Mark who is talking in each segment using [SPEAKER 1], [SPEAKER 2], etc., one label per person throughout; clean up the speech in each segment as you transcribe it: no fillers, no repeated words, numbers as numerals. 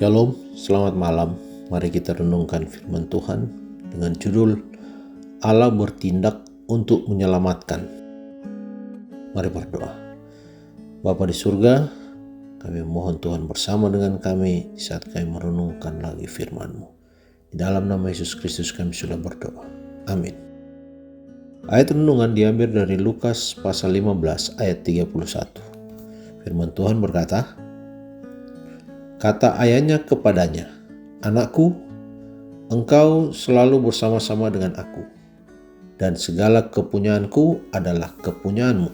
[SPEAKER 1] Shalom, selamat malam. Mari kita renungkan firman Tuhan dengan judul Allah bertindak untuk menyelamatkan. Mari berdoa. Bapa di surga, kami mohon Tuhan bersama dengan kami saat kami merenungkan lagi firman-Mu. Di dalam nama Yesus Kristus kami sudah berdoa. Amin. Ayat renungan diambil dari Lukas pasal 15 ayat 31. Firman Tuhan berkata, kata ayahnya kepadanya, "Anakku, engkau selalu bersama-sama dengan aku, dan segala kepunyaanku adalah kepunyaanmu."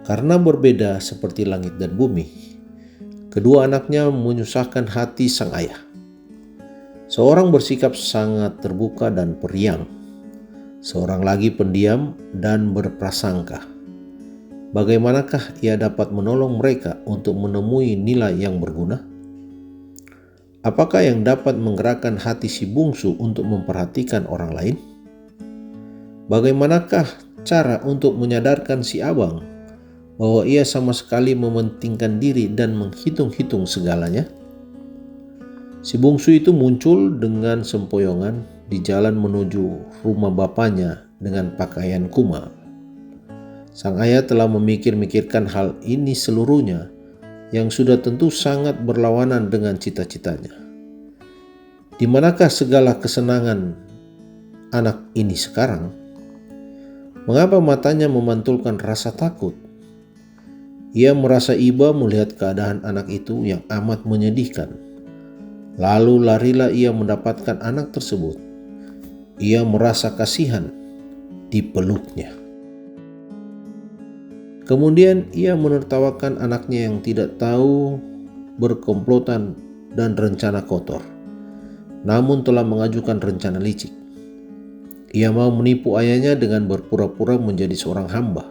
[SPEAKER 1] Karena berbeda seperti langit dan bumi, kedua anaknya menyusahkan hati sang ayah. Seorang bersikap sangat terbuka dan periang, seorang lagi pendiam dan berprasangka. Bagaimanakah ia dapat menolong mereka untuk menemui nilai yang berguna? Apakah yang dapat menggerakkan hati si bungsu untuk memperhatikan orang lain? Bagaimanakah cara untuk menyadarkan si abang bahwa ia sama sekali mementingkan diri dan menghitung-hitung segalanya? Si bungsu itu muncul dengan sempoyongan di jalan menuju rumah bapaknya dengan pakaian kumal. Sang ayah telah memikir-mikirkan hal ini seluruhnya yang sudah tentu sangat berlawanan dengan cita-citanya. Di manakah segala kesenangan anak ini sekarang? Mengapa matanya memantulkan rasa takut? Ia merasa iba melihat keadaan anak itu yang amat menyedihkan. Lalu larilah ia mendapatkan anak tersebut. Ia merasa kasihan, dipeluknya. Kemudian ia menertawakan anaknya yang tidak tahu berkomplotan dan rencana kotor, namun telah mengajukan rencana licik. Ia mau menipu ayahnya dengan berpura-pura menjadi seorang hamba.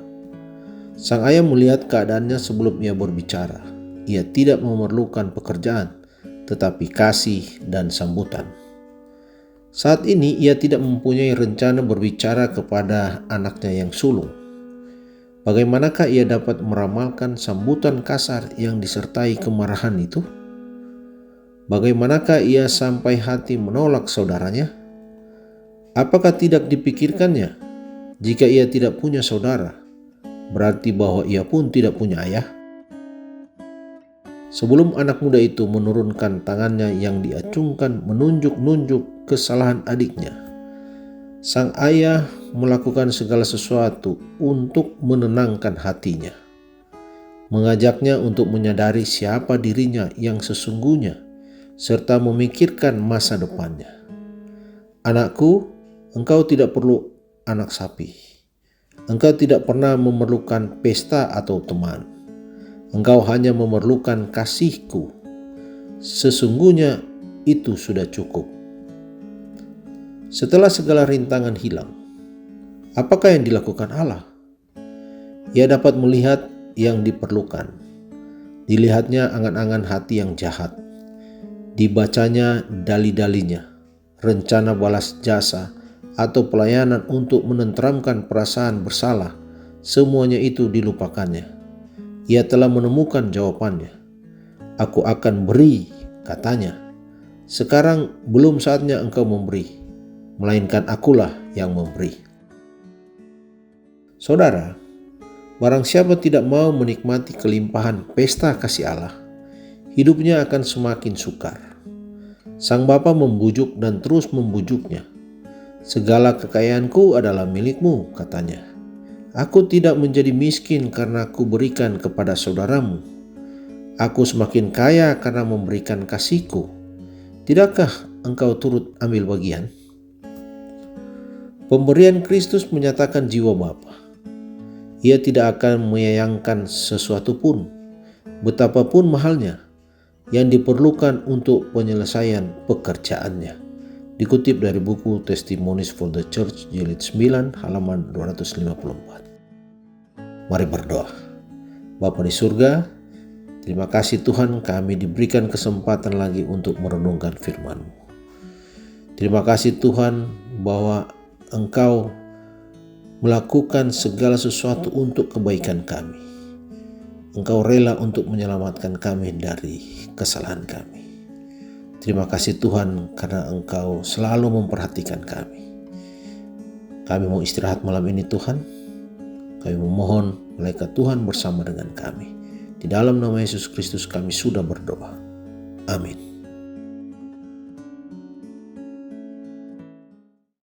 [SPEAKER 1] Sang ayah melihat keadaannya sebelum ia berbicara. Ia tidak memerlukan pekerjaan, tetapi kasih dan sambutan. Saat ini ia tidak mempunyai rencana berbicara kepada anaknya yang sulung. Bagaimanakah ia dapat meramalkan sambutan kasar yang disertai kemarahan itu? Bagaimanakah ia sampai hati menolak saudaranya? Apakah tidak dipikirkannya, jika ia tidak punya saudara, berarti bahwa ia pun tidak punya ayah? Sebelum anak muda itu menurunkan tangannya yang diacungkan menunjuk-nunjuk kesalahan adiknya, sang ayah melakukan segala sesuatu untuk menenangkan hatinya, mengajaknya untuk menyadari siapa dirinya yang sesungguhnya, serta memikirkan masa depannya. "Anakku, engkau tidak perlu anak sapi. Engkau tidak pernah memerlukan pesta atau teman. Engkau hanya memerlukan kasihku. Sesungguhnya itu sudah cukup." Setelah segala rintangan hilang, apakah yang dilakukan Allah? Ia dapat melihat yang diperlukan. Dilihatnya angan-angan hati yang jahat. Dibacanya dali-dalinya, rencana balas jasa atau pelayanan untuk menenteramkan perasaan bersalah. Semuanya itu dilupakannya. Ia telah menemukan jawabannya. "Aku akan beri," katanya. "Sekarang belum saatnya engkau memberi, melainkan akulah yang memberi." Saudara, barang siapa tidak mau menikmati kelimpahan pesta kasih Allah, hidupnya akan semakin sukar. Sang bapa membujuk dan terus membujuknya. "Segala kekayaanku adalah milikmu," katanya. "Aku tidak menjadi miskin karena aku berikan kepada saudaramu. Aku semakin kaya karena memberikan kasihku. Tidakkah engkau turut ambil bagian?" Pemberian Kristus menyatakan jiwa Bapa. Ia tidak akan menyayangkan sesuatu pun, betapapun mahalnya, yang diperlukan untuk penyelesaian pekerjaannya. Dikutip dari buku Testimonies for the Church jilid 9 halaman 254. Mari berdoa. Bapa di surga, terima kasih Tuhan kami diberikan kesempatan lagi untuk merenungkan firman-Mu. Terima kasih Tuhan bahwa Engkau melakukan segala sesuatu untuk kebaikan kami. Engkau rela untuk menyelamatkan kami dari kesalahan kami. Terima kasih Tuhan karena Engkau selalu memperhatikan kami. Kami mau istirahat malam ini Tuhan. Kami memohon malaikat Tuhan bersama dengan kami. Di dalam nama Yesus Kristus kami sudah berdoa. Amin.